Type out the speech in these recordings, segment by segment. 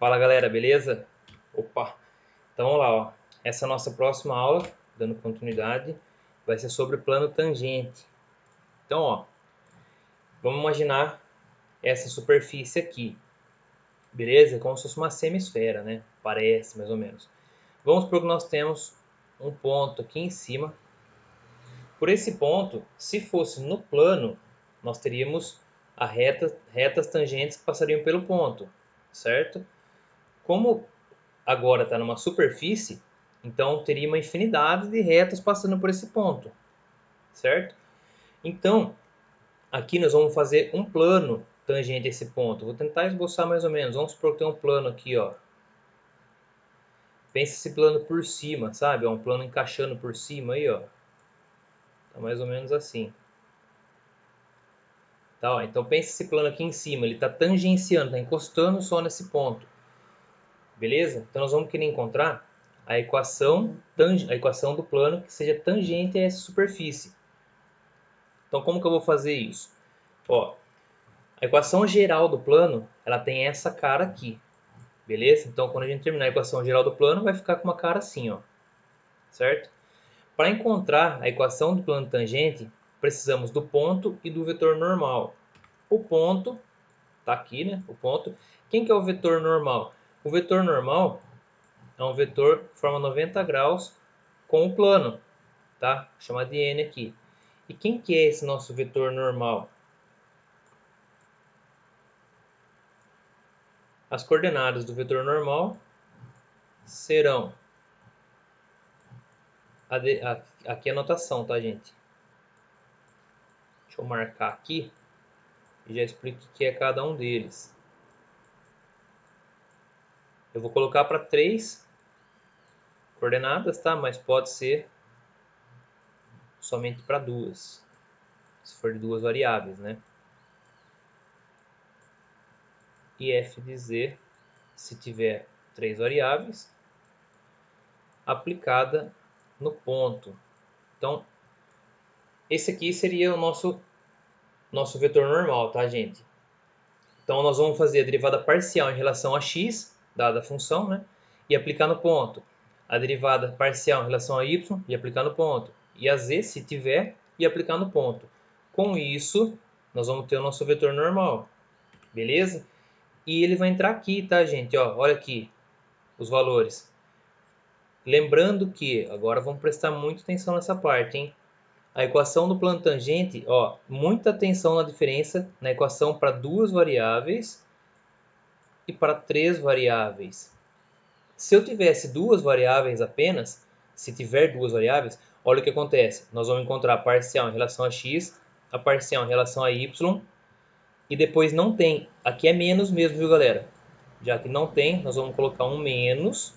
Fala galera, beleza? Opa! Então vamos lá, ó. Essa é a nossa próxima aula, dando continuidade, vai ser sobre plano tangente. Então, ó, vamos imaginar essa superfície aqui, beleza? Como se fosse uma semisfera, né? Parece, mais ou menos. Vamos supor que nós temos um ponto aqui em cima. Por esse ponto, se fosse no plano, nós teríamos retas tangentes que passariam pelo ponto, certo? Como agora está numa superfície, então teria uma infinidade de retas passando por esse ponto, certo? Então, aqui nós vamos fazer um plano tangente a esse ponto. Vou tentar esboçar mais ou menos. Vamos supor que tem um plano aqui, ó. Pensa esse plano por cima, sabe? Um plano encaixando por cima aí, ó. Tá mais ou menos assim. Tá, ó. Então pensa esse plano aqui em cima, ele está tangenciando, está encostando só nesse ponto. Beleza? Então nós vamos querer encontrar a equação do plano que seja tangente a essa superfície. Então como que eu vou fazer isso? Ó, a equação geral do plano, ela tem essa cara aqui. Beleza? Então quando a gente terminar a equação geral do plano, vai ficar com uma cara assim, ó. Certo? Para encontrar a equação do plano tangente, precisamos do ponto e do vetor normal. O ponto tá aqui, né? O ponto. Quem que é o vetor normal? O vetor normal é um vetor que forma 90 graus com o plano, tá? Chama de n aqui. E quem que é esse nosso vetor normal? As coordenadas do vetor normal serão aqui a anotação, tá, gente? Deixa eu marcar aqui e já explico o que é cada um deles. Eu vou colocar para 3 coordenadas, tá? Mas pode ser somente para 2, se for de 2 variáveis, né? E f de z, se tiver 3 variáveis, aplicada no ponto. Então, esse aqui seria o nosso vetor normal, tá, gente? Então, nós vamos fazer a derivada parcial em relação a x, dada a função, né? E aplicar no ponto. A derivada parcial em relação a y e aplicar no ponto. E a z, se tiver, e aplicar no ponto. Com isso, nós vamos ter o nosso vetor normal. Beleza? E ele vai entrar aqui, tá, gente? Ó, olha aqui os valores. Lembrando que, agora vamos prestar muita atenção nessa parte, hein? A equação do plano tangente, ó, muita atenção na diferença na equação para 2 variáveis e para 3 variáveis. Se eu tivesse 2 variáveis apenas, se tiver 2 variáveis, olha o que acontece. Nós vamos encontrar a parcial em relação a x, a parcial em relação a y, e depois não tem. Aqui é menos mesmo, viu, galera? Já que não tem, nós vamos colocar um menos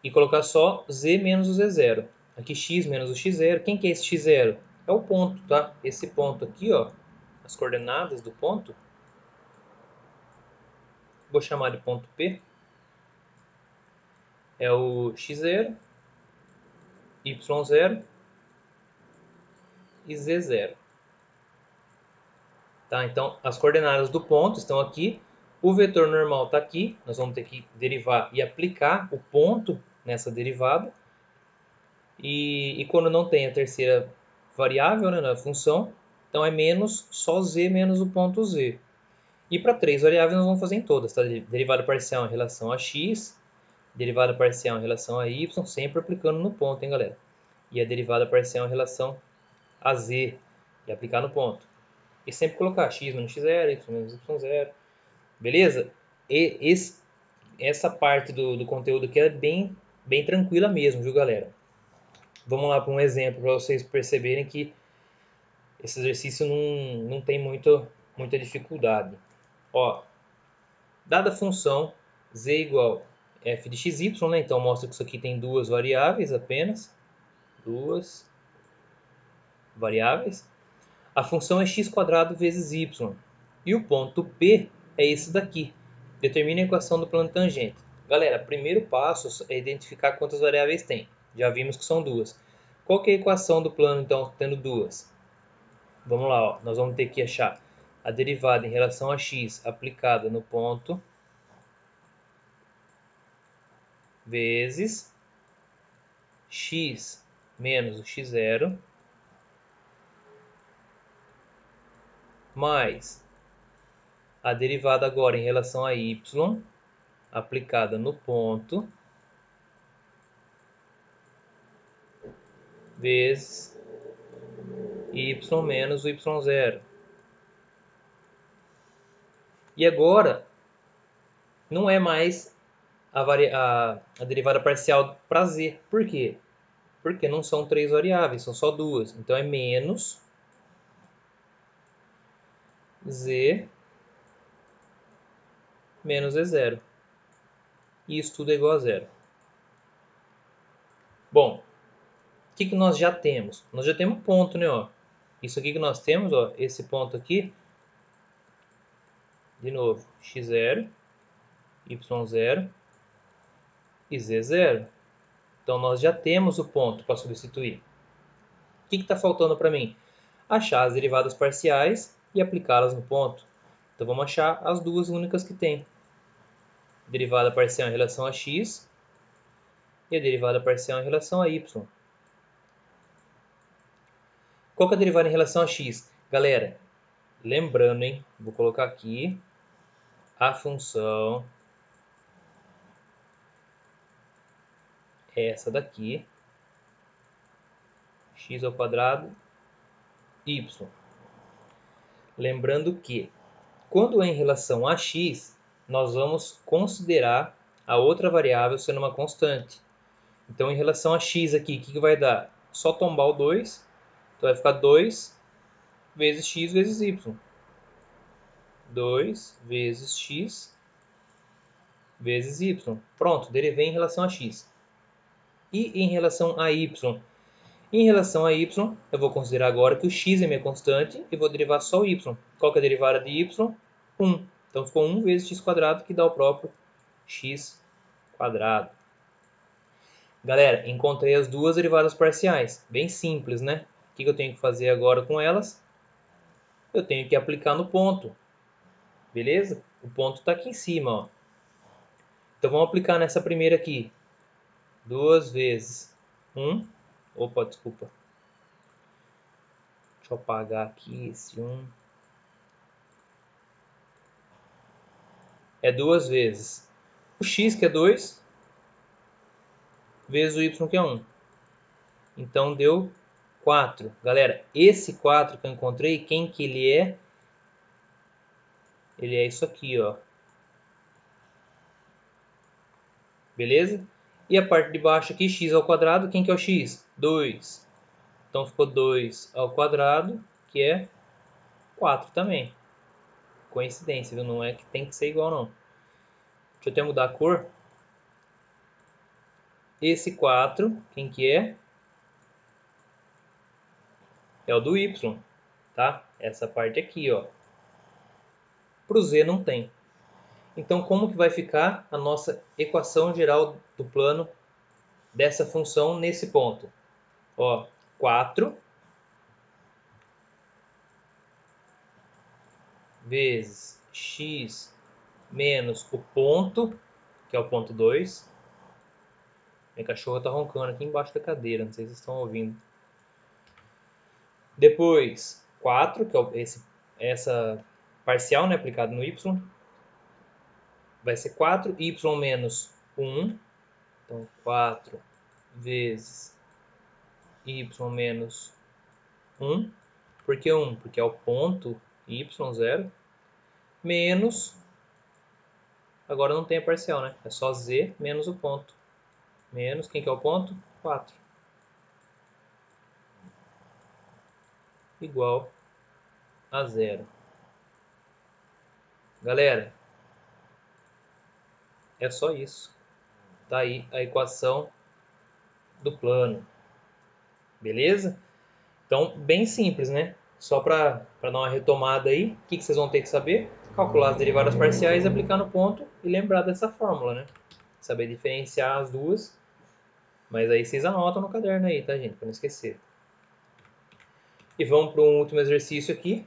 e colocar só z menos o z0. Aqui x menos o x0. Quem que é esse x0? É o ponto, tá? Esse ponto aqui, ó, as coordenadas do ponto, vou chamar de ponto P, é o x0, y0 e z0. Tá? Então, as coordenadas do ponto estão aqui, o vetor normal está aqui, nós vamos ter que derivar e aplicar o ponto nessa derivada. E quando não tem a terceira variável, né, na função, então é menos só z menos o ponto z. E para 3 variáveis nós vamos fazer em todas, tá? Derivada parcial em relação a x, derivada parcial em relação a y, sempre aplicando no ponto, hein, galera? E a derivada parcial em relação a z, e aplicar no ponto. E sempre colocar x menos x0, y menos y0, beleza? Essa parte do conteúdo aqui é bem tranquila mesmo, viu, galera? Vamos lá para um exemplo para vocês perceberem que esse exercício não tem muita dificuldade. Ó, dada a função z igual f de xy, né? Então mostra que isso aqui tem 2 variáveis apenas. 2 variáveis. A função é x² vezes y. E o ponto P é esse daqui. Determine a equação do plano tangente. Galera, primeiro passo é identificar quantas variáveis tem. Já vimos que são 2. Qual que é a equação do plano, então, tendo 2? Vamos lá, ó. Nós vamos ter que achar a derivada em relação a x aplicada no ponto vezes x menos o x0 mais a derivada agora em relação a y aplicada no ponto vezes y menos o y0. E agora não é mais a derivada parcial para z. Por quê? Porque não são 3 variáveis, são só 2. Então é menos z menos z0. E isso tudo é igual a zero. Bom, o que nós já temos? Nós já temos ponto, né? Ó. Isso aqui que nós temos, ó, esse ponto aqui, de novo, x0, y0 e z0. Então nós já temos o ponto para substituir. O que está faltando para mim? Achar as derivadas parciais e aplicá-las no ponto. Então vamos achar as duas únicas que tem. Derivada parcial em relação a x e a derivada parcial em relação a y. Qual que é a derivada em relação a x? Galera, lembrando, hein? Vou colocar aqui a função é essa daqui, x ao quadrado, y. Lembrando que, quando é em relação a x, nós vamos considerar a outra variável sendo uma constante. Então, em relação a x aqui, o que vai dar? Só tombar o 2, então vai ficar 2 vezes x vezes y. 2 vezes x vezes y. Pronto, derivei em relação a x. E em relação a y? Em relação a y, eu vou considerar agora que o x é minha constante e vou derivar só o y. Qual que é a derivada de y? 1. Então ficou 1 vezes x quadrado, que dá o próprio x quadrado. Galera, encontrei as duas derivadas parciais. Bem simples, né? O que eu tenho que fazer agora com elas? Eu tenho que aplicar no ponto. Beleza? O ponto está aqui em cima, ó. Então vamos aplicar nessa primeira aqui. 2 vezes 1. Opa, desculpa. Deixa eu apagar aqui esse 1. É 2 vezes o x, que é 2, vezes o y, que é 1. Então deu 4. Galera, esse 4 que eu encontrei, quem que ele é? Ele é isso aqui, ó. Beleza? E a parte de baixo aqui, x ao quadrado, quem que é o x? 2. Então ficou 2 ao quadrado, que é 4 também. Coincidência, viu? Não é que tem que ser igual, não. Deixa eu até mudar a cor. Esse 4, quem que é? É o do y, tá? Essa parte aqui, ó. Para o z não tem. Então, como que vai ficar a nossa equação geral do plano dessa função nesse ponto? Ó, 4 vezes x menos o ponto, que é o ponto 2. Minha cachorra está roncando aqui embaixo da cadeira, não sei se vocês estão ouvindo. Depois, 4, que é essa parcial, né, aplicada no y. Vai ser 4, y menos 1. Então, 4 vezes y menos 1. Por que 1? Porque é o ponto y0. Menos, agora não tem a parcial, né? É só z menos o ponto. Menos, quem que é o ponto? 4. Igual a 0. Galera, é só isso. Tá aí a equação do plano. Beleza? Então, bem simples, né? Só para dar uma retomada aí, o que vocês vão ter que saber? Calcular as derivadas parciais, aplicar no ponto e lembrar dessa fórmula, né? Saber diferenciar as duas. Mas aí vocês anotam no caderno aí, tá, gente? Para não esquecer. E vamos para um último exercício aqui.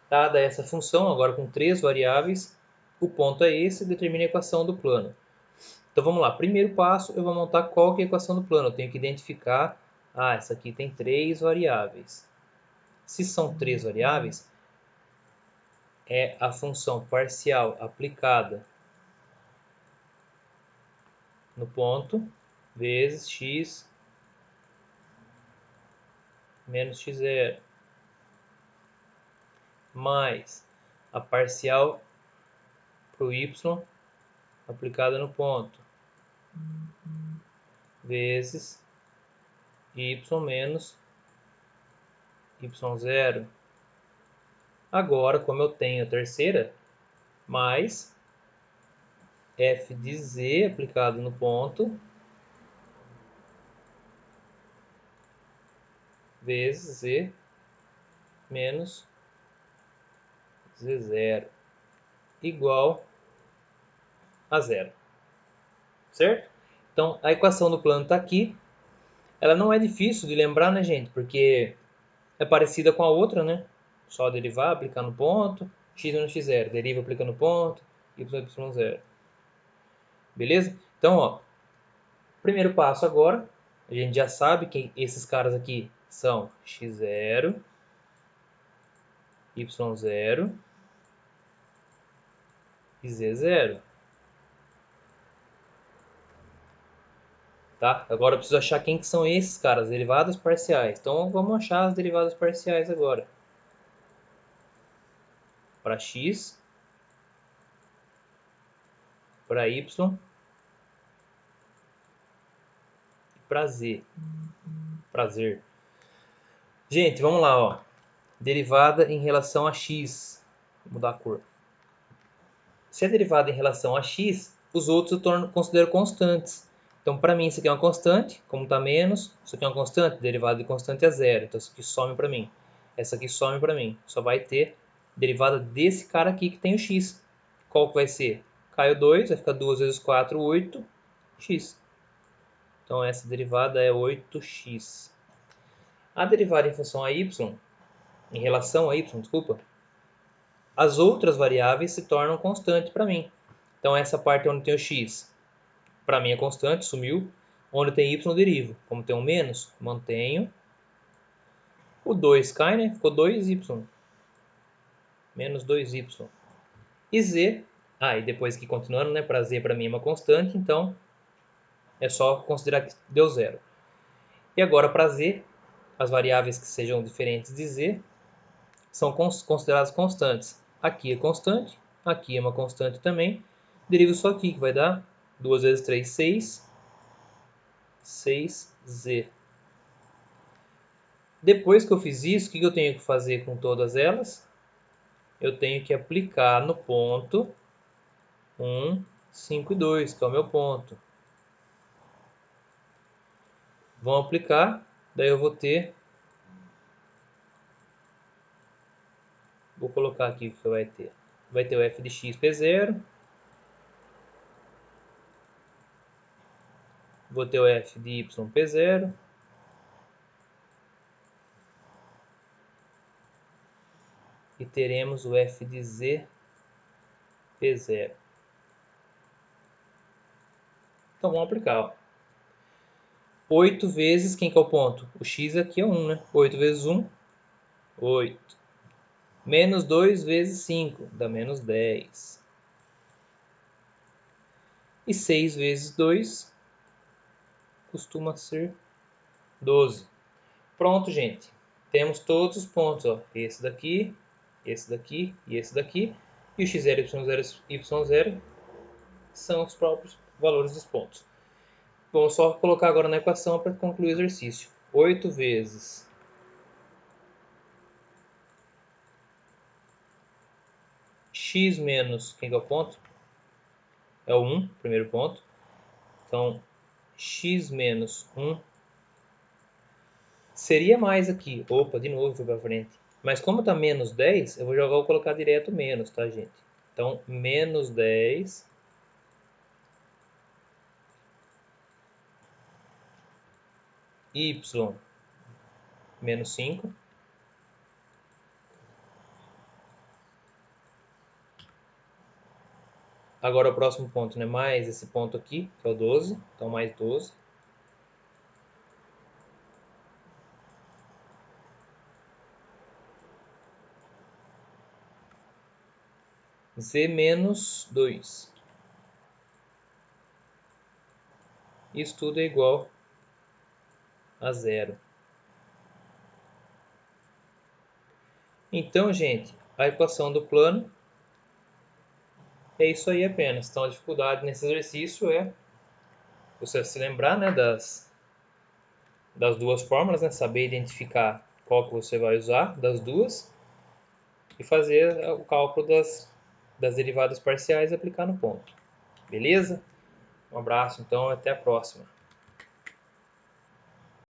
Dada essa função, agora com 3 variáveis, o ponto é esse, determina a equação do plano. Então vamos lá, primeiro passo, eu vou montar qual que é a equação do plano. Eu tenho que identificar, essa aqui tem 3 variáveis. Se são 3 variáveis, é a função parcial aplicada no ponto vezes x menos x0 mais a parcial para o y aplicada no ponto vezes y menos y0. Agora, como eu tenho a terceira, mais f de z aplicado no ponto vezes z menos z0 igual a zero, certo? Então, a equação do plano está aqui. Ela não é difícil de lembrar, né, gente? Porque é parecida com a outra, né? Só derivar, aplicar no ponto, x menos x0. Deriva, aplica no ponto, y, y0. Beleza? Então, ó, primeiro passo agora, a gente já sabe que esses caras aqui são x0, y0 e z0. Tá? Agora eu preciso achar quem que são esses caras, derivadas parciais. Então vamos achar as derivadas parciais agora. Para x, para y e para z. Prazer. Gente, vamos lá, ó. Derivada em relação a x. Vou mudar a cor. Se é derivada em relação a x, os outros eu considero constantes. Então, para mim, isso aqui é uma constante, como está menos. Isso aqui é uma constante, derivada de constante é zero. Então, isso aqui some para mim. Essa aqui some para mim. Só vai ter derivada desse cara aqui que tem o x. Qual que vai ser? Caiu 2, vai ficar 2 vezes 4, 8, x. Então, essa derivada é 8x. A derivada em função a y, em relação a y, desculpa, as outras variáveis se tornam constantes para mim. Então, essa parte onde tem o x, para mim é constante, sumiu. Onde tem y, eu derivo. Como tem um menos, mantenho. O 2 cai, né? Ficou 2y. Menos 2y. E z, e depois que continuando, né? Para z, para mim é uma constante, então é só considerar que deu zero. E agora, para z, as variáveis que sejam diferentes de z são consideradas constantes. Aqui é constante, aqui é uma constante também. Derivo só aqui, que vai dar 2 vezes 3, 6. 6z. Depois que eu fiz isso, o que eu tenho que fazer com todas elas? Eu tenho que aplicar no ponto 1, 5 e 2, que é o meu ponto. Vão aplicar, daí eu vou ter... Vou colocar aqui o que vai ter. Vai ter o f de x p0. Vou ter o f de y p0. E teremos o f de z p0. Então vamos aplicar, ó. 8 vezes, quem que é o ponto? O x aqui é 1, né? 8 vezes 1, 8. Menos 2 vezes 5, dá menos 10. E 6 vezes 2 costuma ser 12. Pronto, gente. Temos todos os pontos, ó. Esse daqui e esse daqui. E o x0, y0 e y0 são os próprios valores dos pontos. Vamos só colocar agora na equação para concluir o exercício. 8 vezes x menos, quem que é o ponto? É o 1, primeiro ponto. Então, x menos 1 seria mais aqui. Opa, de novo foi para frente. Mas como está menos 10, eu vou colocar direto menos, tá, gente? Então, menos 10 y menos 5 Agora o próximo ponto, né? Mais esse ponto aqui, que é o 12. Então, mais 12. Z menos 2. Isso tudo é igual a zero. Então, gente, a equação do plano é isso aí apenas. Então, a dificuldade nesse exercício é você se lembrar, né, das duas fórmulas, né, saber identificar qual que você vai usar das duas e fazer o cálculo das derivadas parciais e aplicar no ponto. Beleza? Um abraço, então, até a próxima.